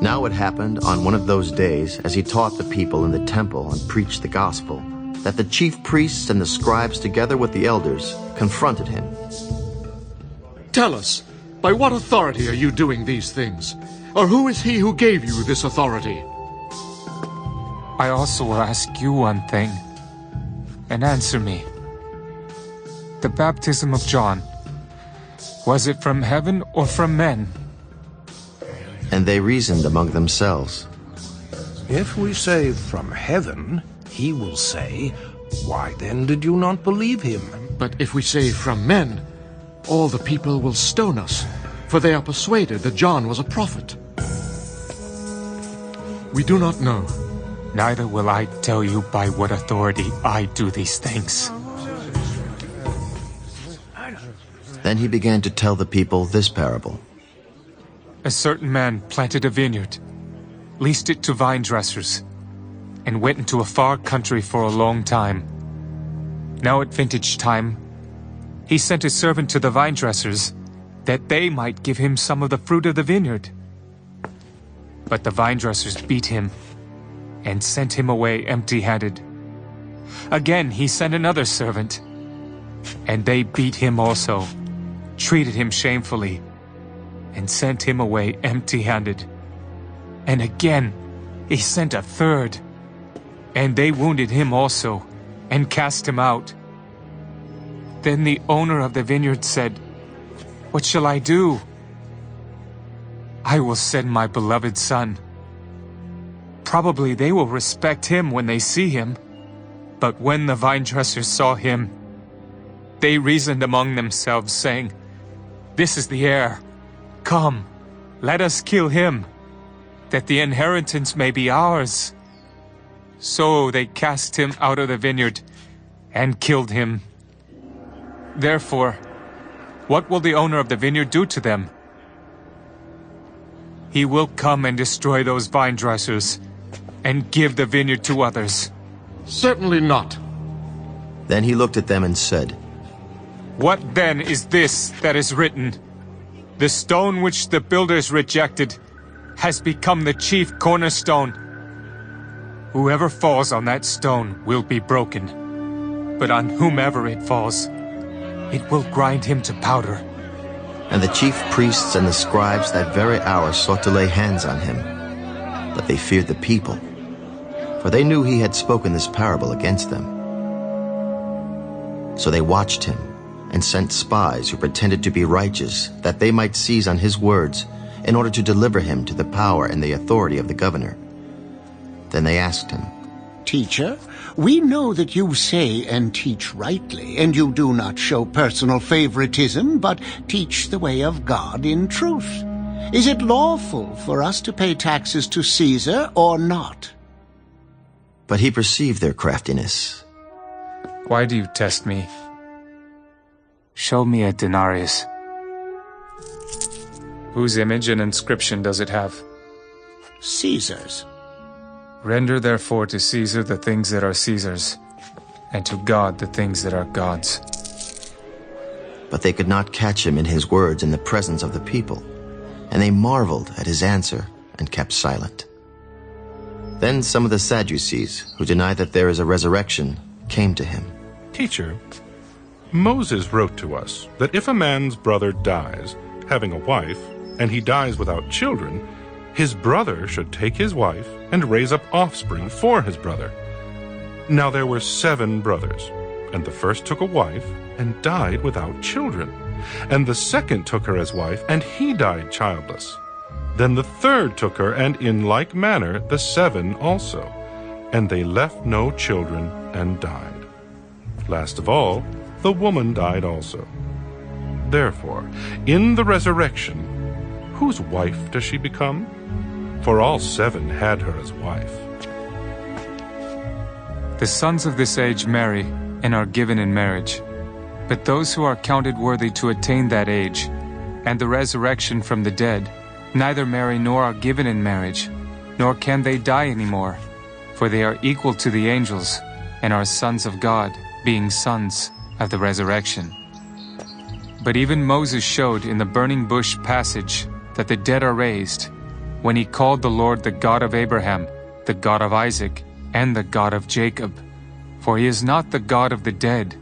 Now it happened on one of those days, as he taught the people in the temple and preached the gospel, that the chief priests and the scribes, together with the elders, confronted him. Tell us, by what authority are you doing these things? Or who is he who gave you this authority? I also will ask you one thing, and answer me. The baptism of John, was it from heaven or from men? And they reasoned among themselves. If we say from heaven, he will say, why then did you not believe him? But if we say from men, all the people will stone us, for they are persuaded that John was a prophet. We do not know. Neither will I tell you by what authority I do these things. Then he began to tell the people this parable. A certain man planted a vineyard, leased it to vine dressers, and went into a far country for a long time. Now at vintage time, he sent his servant to the vine dressers, that they might give him some of the fruit of the vineyard. But the vine dressers beat him, and sent him away empty-handed. Again he sent another servant, and they beat him also, treated him shamefully, and sent him away empty-handed. And again he sent a third, and they wounded him also, and cast him out. Then the owner of the vineyard said, "What shall I do? I will send my beloved son. Probably they will respect him when they see him." But when the vine dressers saw him, they reasoned among themselves, saying, "This is the heir. Come, let us kill him, that the inheritance may be ours." So they cast him out of the vineyard and killed him. Therefore, what will the owner of the vineyard do to them? He will come and destroy those vine dressers and give the vineyard to others. Certainly not. Then he looked at them and said, What then is this that is written? The stone which the builders rejected has become the chief cornerstone. Whoever falls on that stone will be broken, but on whomever it falls, it will grind him to powder. And the chief priests and the scribes that very hour sought to lay hands on him. But they feared the people, for they knew he had spoken this parable against them. So they watched him and sent spies who pretended to be righteous, that they might seize on his words, in order to deliver him to the power and the authority of the governor. Then they asked him, Teacher, we know that you say and teach rightly, and you do not show personal favoritism, but teach the way of God in truth. Is it lawful for us to pay taxes to Caesar or not? But he perceived their craftiness. Why do you test me? Show me a denarius. Whose image and inscription does it have? Caesar's. Render therefore to Caesar the things that are Caesar's, and to God the things that are God's. But they could not catch him in his words in the presence of the people, and they marveled at his answer and kept silent. Then some of the Sadducees, who deny that there is a resurrection, came to him. Teacher, Moses wrote to us that if a man's brother dies, having a wife, and he dies without children, his brother should take his wife and raise up offspring for his brother. Now there were 7 brothers, and the first took a wife and died without children. And the second took her as wife, and he died childless. Then the third took her, and in like manner the 7 also. And they left no children and died. Last of all, the woman died also. Therefore, in the resurrection, whose wife does she become? For all 7 had her as wife. The sons of this age marry and are given in marriage. But those who are counted worthy to attain that age, and the resurrection from the dead, neither marry nor are given in marriage, nor can they die anymore, for they are equal to the angels, and are sons of God, being sons of the resurrection. But even Moses showed in the burning bush passage that the dead are raised, when he called the Lord the God of Abraham, the God of Isaac, and the God of Jacob. For he is not the God of the dead,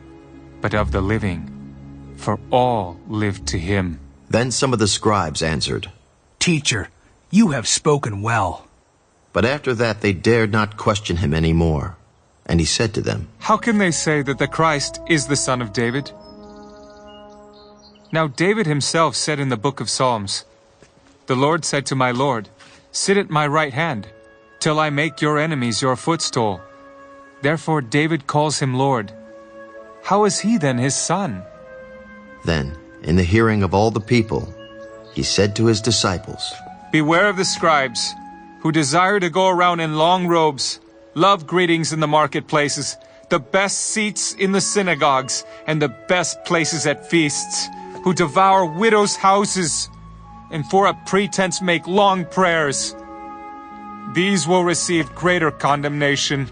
but of the living, for all live to him. Then some of the scribes answered, Teacher, you have spoken well. But after that they dared not question him any more. And he said to them, How can they say that the Christ is the son of David? Now David himself said in the book of Psalms, The Lord said to my Lord, Sit at my right hand, till I make your enemies your footstool. Therefore David calls him Lord. How is he then his son? Then, in the hearing of all the people, he said to his disciples, Beware of the scribes, who desire to go around in long robes, love greetings in the marketplaces, the best seats in the synagogues, and the best places at feasts, who devour widows' houses, and for a pretense make long prayers. These will receive greater condemnation.